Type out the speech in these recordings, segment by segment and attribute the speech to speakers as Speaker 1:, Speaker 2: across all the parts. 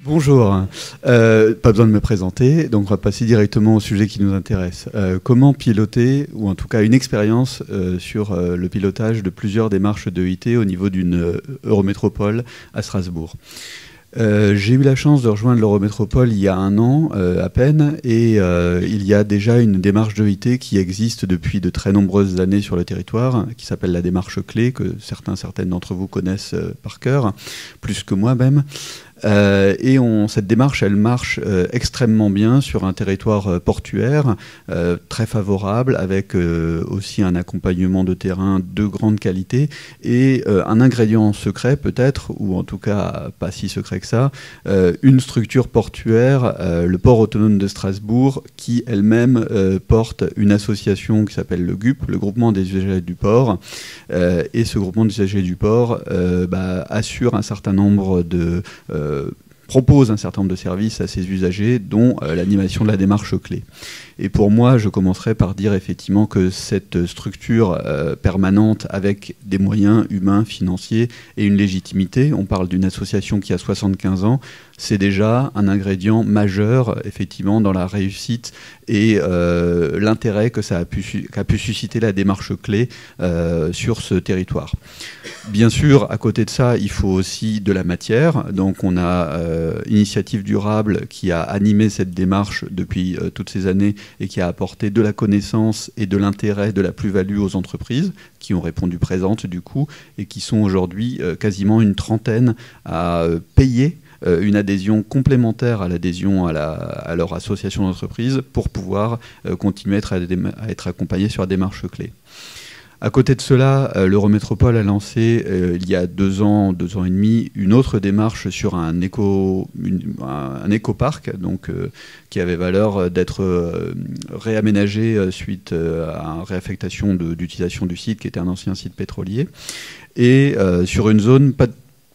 Speaker 1: Bonjour, pas besoin de me présenter, donc on va passer directement au sujet qui nous intéresse. Comment piloter, ou en tout cas une expérience sur le pilotage de plusieurs démarches d'EIT au niveau d'une Eurométropole à Strasbourg. J'ai eu la chance de rejoindre l'Eurométropole il y a 1 an à peine, et il y a déjà une démarche d'EIT qui existe depuis de très nombreuses années sur le territoire, qui s'appelle la démarche clé, que certaines d'entre vous connaissent par cœur, plus que moi même. Cette démarche, elle marche extrêmement bien sur un territoire portuaire, très favorable, avec aussi un accompagnement de terrain de grande qualité, et un ingrédient secret peut-être, ou en tout cas pas si secret que ça, une structure portuaire, le port autonome de Strasbourg, qui elle-même porte une association qui s'appelle le GUP, le groupement des usagers du port, et ce groupement des usagers du port assure un certain nombre de propose un certain nombre de services à ses usagers, dont l'animation de la démarche clé. Et pour moi, je commencerai par dire effectivement que cette structure permanente, avec des moyens humains, financiers et une légitimité, on parle d'une association qui a 75 ans, c'est déjà un ingrédient majeur effectivement dans la réussite et l'intérêt que qu'a pu susciter la démarche clé sur ce territoire. Bien sûr, à côté de ça, il faut aussi de la matière. Donc on a Initiative Durable qui a animé cette démarche depuis toutes ces années et qui a apporté de la connaissance et de l'intérêt, de la plus-value aux entreprises qui ont répondu présentes du coup et qui sont aujourd'hui quasiment une trentaine à payer une adhésion complémentaire à l'adhésion à leur association d'entreprise pour pouvoir continuer à être accompagnés sur la démarche clé. À côté de cela, l'Eurométropole a lancé il y a 2 ans, 2 ans et demi, une autre démarche sur un éco-parc, donc qui avait valeur d'être réaménagé suite à une réaffectation d'utilisation du site, qui était un ancien site pétrolier, et sur une zone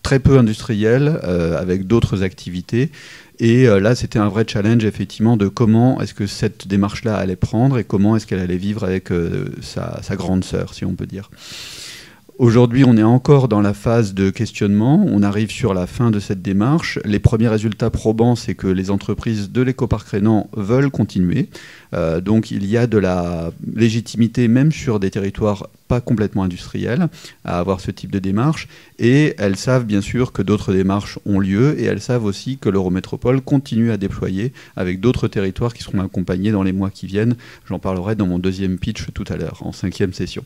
Speaker 1: très peu industrielle, avec d'autres activités. Et là, c'était un vrai challenge, effectivement, de comment est-ce que cette démarche-là allait prendre et comment est-ce qu'elle allait vivre avec sa grande sœur, si on peut dire. Aujourd'hui, on est encore dans la phase de questionnement. On arrive sur la fin de cette démarche. Les premiers résultats probants, c'est que les entreprises de l'écoparc rhénan veulent continuer. Donc, il y a de la légitimité, même sur des territoires pas complètement industriels, à avoir ce type de démarche. Et elles savent bien sûr que d'autres démarches ont lieu, et elles savent aussi que l'Eurométropole continue à déployer avec d'autres territoires qui seront accompagnés dans les mois qui viennent. J'en parlerai dans mon deuxième pitch tout à l'heure, en 5e session.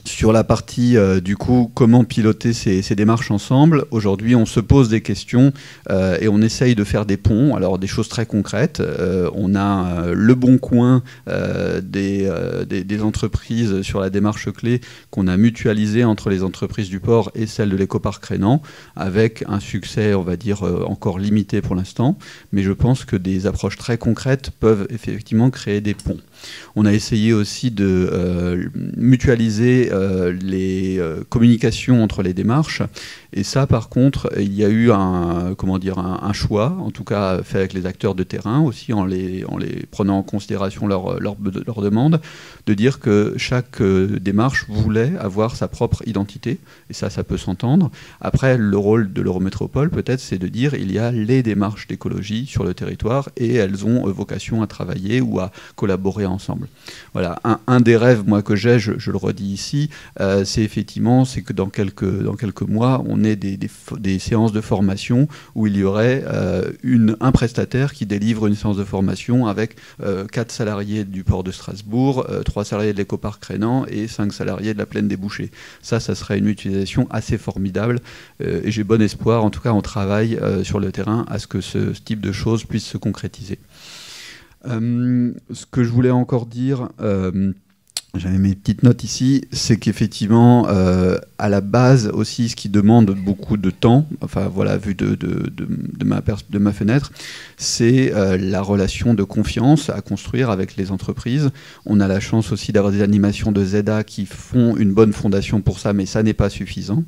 Speaker 1: Sur la partie, du coup, comment piloter ces démarches ensemble, aujourd'hui, on se pose des questions et on essaye de faire des ponts. Alors, des choses très concrètes. On a le bon coin des entreprises sur la démarche clé qu'on a mutualisé entre les entreprises du port et celles de l'écoparc rhénan, avec un succès, on va dire, encore limité pour l'instant. Mais je pense que des approches très concrètes peuvent effectivement créer des ponts. On a essayé aussi de mutualiser les communications entre les démarches. Et ça, par contre, il y a eu un choix, en tout cas fait avec les acteurs de terrain aussi, en les prenant en considération leurs demandes, de dire que chaque démarche voulait avoir sa propre identité. Et ça peut s'entendre. Après, le rôle de l'Eurométropole, peut-être, c'est de dire il y a les démarches d'écologie sur le territoire et elles ont vocation à travailler ou à collaborer ensemble. Voilà, un des rêves, moi, que j'ai, je le redis ici, c'est que dans quelques mois, on ait des séances de formation où il y aurait un prestataire qui délivre une séance de formation avec 4 salariés du port de Strasbourg, 3 salariés de l'écoparc rhénan et 5 salariés de la plaine des Bouchers. Ça serait une utilisation assez formidable et j'ai bon espoir, en tout cas on travaille sur le terrain à ce que ce type de choses puisse se concrétiser. Ce que je voulais encore dire, j'avais mes petites notes ici, c'est qu'effectivement, à la base aussi, ce qui demande beaucoup de temps, enfin voilà, vu de ma fenêtre, c'est la relation de confiance à construire avec les entreprises. On a la chance aussi d'avoir des animations de ZA qui font une bonne fondation pour ça, mais ça n'est pas suffisant.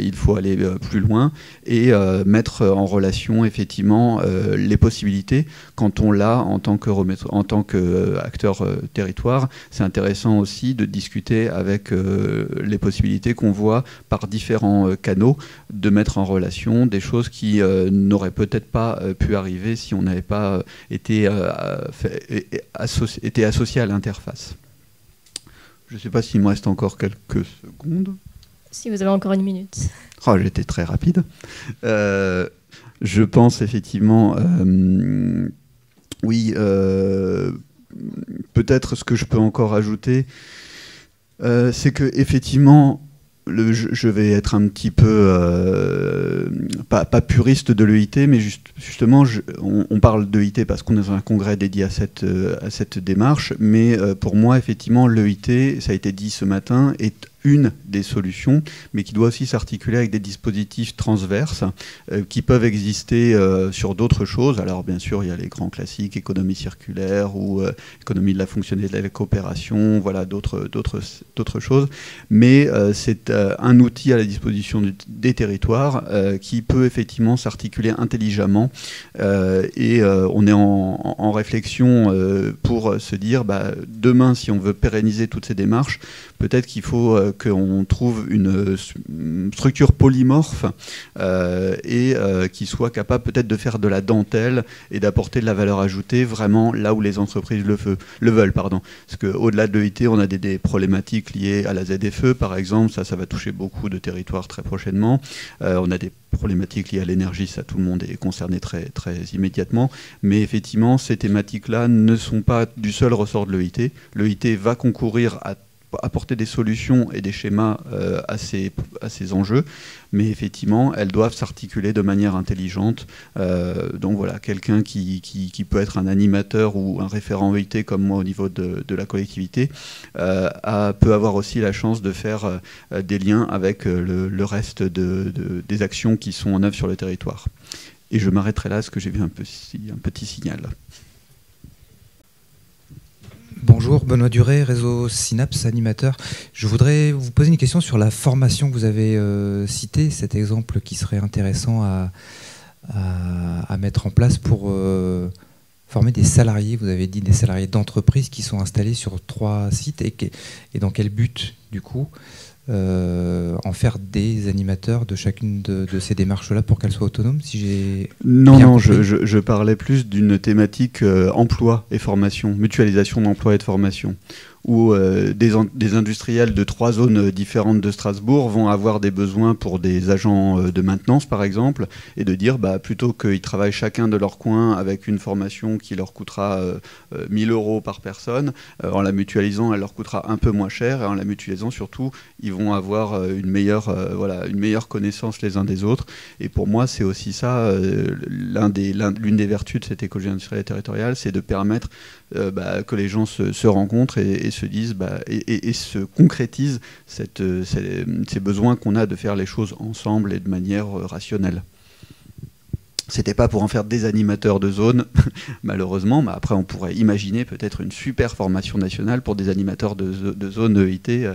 Speaker 1: Il faut aller plus loin et mettre en relation effectivement les possibilités quand on l'a en tant qu'acteur territoire. C'est intéressant aussi aussi de discuter avec les possibilités qu'on voit par différents canaux de mettre en relation des choses qui n'auraient peut-être pas pu arriver si on n'avait pas été associé à l'interface. Je ne sais pas s'il me reste encore quelques secondes.
Speaker 2: Si vous avez encore 1 minute.
Speaker 1: Oh, j'étais très rapide. Je pense effectivement, oui, peut-être ce que je peux encore ajouter, c'est que effectivement, je vais être un petit peu, pas puriste de l'EIT, mais justement, on parle d'EIT parce qu'on est dans un congrès dédié à cette démarche, mais pour moi, effectivement, l'EIT, ça a été dit ce matin, est une des solutions, mais qui doit aussi s'articuler avec des dispositifs transverses qui peuvent exister sur d'autres choses. Alors bien sûr, il y a les grands classiques, économie circulaire ou économie de la fonctionnalité de la coopération, voilà, d'autres choses. Mais c'est un outil à la disposition des territoires qui peut effectivement s'articuler intelligemment et on est en réflexion pour se dire, demain, si on veut pérenniser toutes ces démarches, peut-être qu'il faut qu'on trouve une structure polymorphe et qui soit capable peut-être de faire de la dentelle et d'apporter de la valeur ajoutée vraiment là où les entreprises le veulent. Parce qu'au-delà de l'EIT, on a des problématiques liées à la ZFE, par exemple. Ça va toucher beaucoup de territoires très prochainement. On a des problématiques liées à l'énergie, ça tout le monde est concerné très, très immédiatement. Mais effectivement, ces thématiques-là ne sont pas du seul ressort de l'EIT. L'EIT va concourir à apporter des solutions et des schémas à ces enjeux, mais effectivement, elles doivent s'articuler de manière intelligente. Donc voilà, quelqu'un qui peut être un animateur ou un référent EIT comme moi au niveau de la collectivité peut avoir aussi la chance de faire des liens avec le reste des actions qui sont en œuvre sur le territoire. Et je m'arrêterai là parce que j'ai vu un petit signal.
Speaker 3: Bonjour, Benoît Duret, réseau Synapse, animateur. Je voudrais vous poser une question sur la formation que vous avez citée, cet exemple qui serait intéressant à mettre en place pour former des salariés. Vous avez dit des salariés d'entreprise qui sont installés sur 3 sites et dans quel but, du coup, en faire des animateurs de chacune de ces démarches-là pour qu'elles soient autonomes, si j'ai
Speaker 1: Non, je parlais plus d'une thématique emploi et formation, mutualisation d'emploi et de formation, où des industriels de 3 zones différentes de Strasbourg vont avoir des besoins pour des agents de maintenance, par exemple, et de dire, plutôt qu'ils travaillent chacun de leur coin avec une formation qui leur coûtera 1 000 € par personne, en la mutualisant, elle leur coûtera un peu moins cher, et en la mutualisant, surtout, ils vont avoir une meilleure connaissance les uns des autres. Et pour moi, c'est aussi ça, l'une des vertus de cette écologie industrielle et territoriale, c'est de permettre que les gens se rencontrent et se disent et se concrétisent ces besoins qu'on a de faire les choses ensemble et de manière rationnelle. C'était pas pour en faire des animateurs de zone, malheureusement, mais après on pourrait imaginer peut-être une super formation nationale pour des animateurs de zone EIT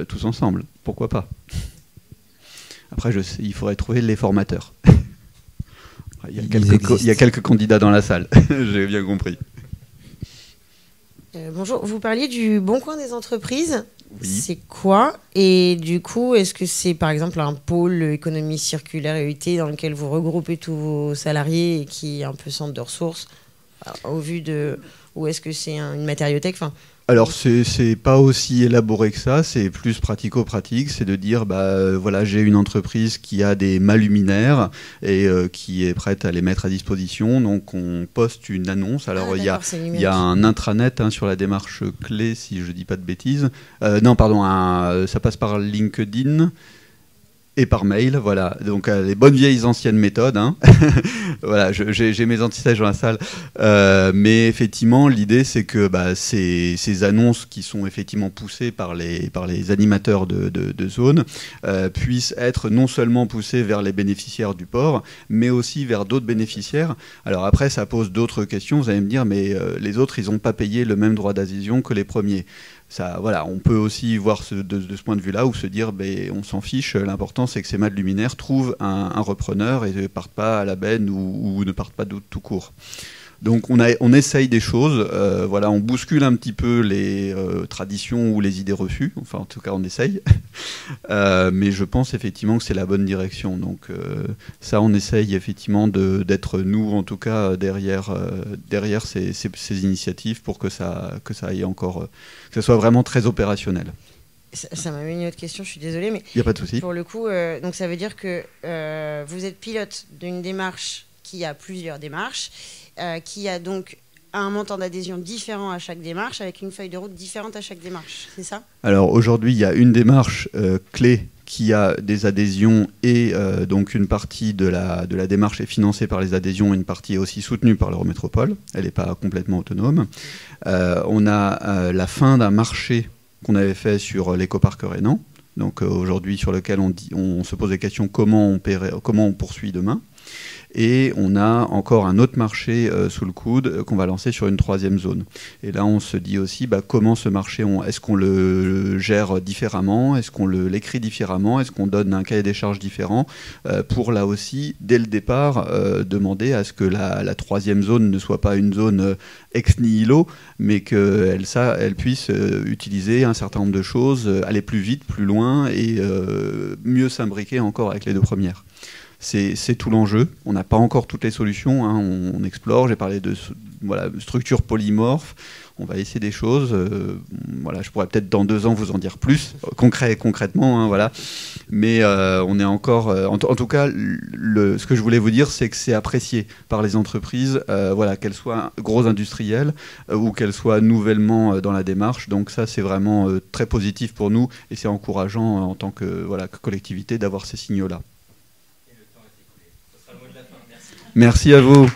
Speaker 1: tous ensemble. Pourquoi pas? Après, il faudrait trouver les formateurs. Il y a quelques candidats dans la salle, j'ai bien compris.
Speaker 4: Bonjour, vous parliez du Bon Coin des entreprises.
Speaker 1: Oui.
Speaker 4: C'est quoi? Et du coup, est-ce que c'est par exemple un pôle économie circulaire EIT dans lequel vous regroupez tous vos salariés et qui est un peu centre de ressources au vu de... Ou est-ce que c'est une matériothèque?
Speaker 1: Alors, c'est pas aussi élaboré que ça, c'est plus pratico-pratique, c'est de dire, voilà, j'ai une entreprise qui a des maluminaires et qui est prête à les mettre à disposition, donc on poste une annonce. Alors, il y a un intranet sur la démarche clé, si je dis pas de bêtises. Non, pardon, ça passe par LinkedIn. Et par mail, voilà. Donc les bonnes vieilles anciennes méthodes. Voilà, j'ai mes antisèches dans la salle. Mais effectivement, l'idée c'est que ces annonces qui sont effectivement poussées par les animateurs de zone puissent être non seulement poussées vers les bénéficiaires du port, mais aussi vers d'autres bénéficiaires. Alors après, ça pose d'autres questions. Vous allez me dire, mais les autres, ils n'ont pas payé le même droit d'adhésion que les premiers. Ça, voilà, on peut aussi voir de ce point de vue-là, ou se dire, on s'en fiche, l'important c'est que ces mâles luminaires trouvent un repreneur et ne partent pas à la benne ou ne partent pas tout court. Donc on essaye des choses, voilà, on bouscule un petit peu les traditions ou les idées reçues, enfin en tout cas on essaye, mais je pense effectivement que c'est la bonne direction. Donc ça on essaye effectivement d'être nous en tout cas derrière ces initiatives pour que ça aille encore, que ça soit vraiment très opérationnel.
Speaker 4: Ça m'a mis une autre question, je suis désolée, mais
Speaker 1: il n'y a pas de souci.
Speaker 4: Pour le coup, donc ça veut dire que vous êtes pilote d'une démarche qui a plusieurs démarches, qui a donc un montant d'adhésion différent à chaque démarche, avec une feuille de route différente à chaque démarche, c'est ça?
Speaker 1: Alors aujourd'hui, il y a une démarche clé qui a des adhésions et donc une partie de la démarche est financée par les adhésions, une partie est aussi soutenue par l'Eurométropole, elle n'est pas complètement autonome. On a la fin d'un marché qu'on avait fait sur l'écoparc rhénan, donc aujourd'hui sur lequel on se pose des questions comment on poursuit demain. Et on a encore un autre marché sous le coude qu'on va lancer sur une 3e zone. Et là, on se dit aussi comment ce marché, est-ce qu'on le gère différemment? Est-ce qu'on l'écrit différemment? Est-ce qu'on donne un cahier des charges différent pour là aussi, dès le départ, demander à ce que la 3e zone ne soit pas une zone ex nihilo, mais qu'elle puisse utiliser un certain nombre de choses, aller plus vite, plus loin et mieux s'imbriquer encore avec les 2 premières. C'est tout l'enjeu. On n'a pas encore toutes les solutions, hein. On explore. J'ai parlé de structures polymorphes. On va essayer des choses. Voilà, je pourrais peut-être dans 2 ans vous en dire plus, concrètement. Hein, voilà. Mais on est encore... en tout cas, ce que je voulais vous dire, c'est que c'est apprécié par les entreprises, voilà, qu'elles soient grosses industrielles ou qu'elles soient nouvellement dans la démarche. Donc ça, c'est vraiment très positif pour nous et c'est encourageant en tant que collectivité d'avoir ces signaux-là. Merci à vous.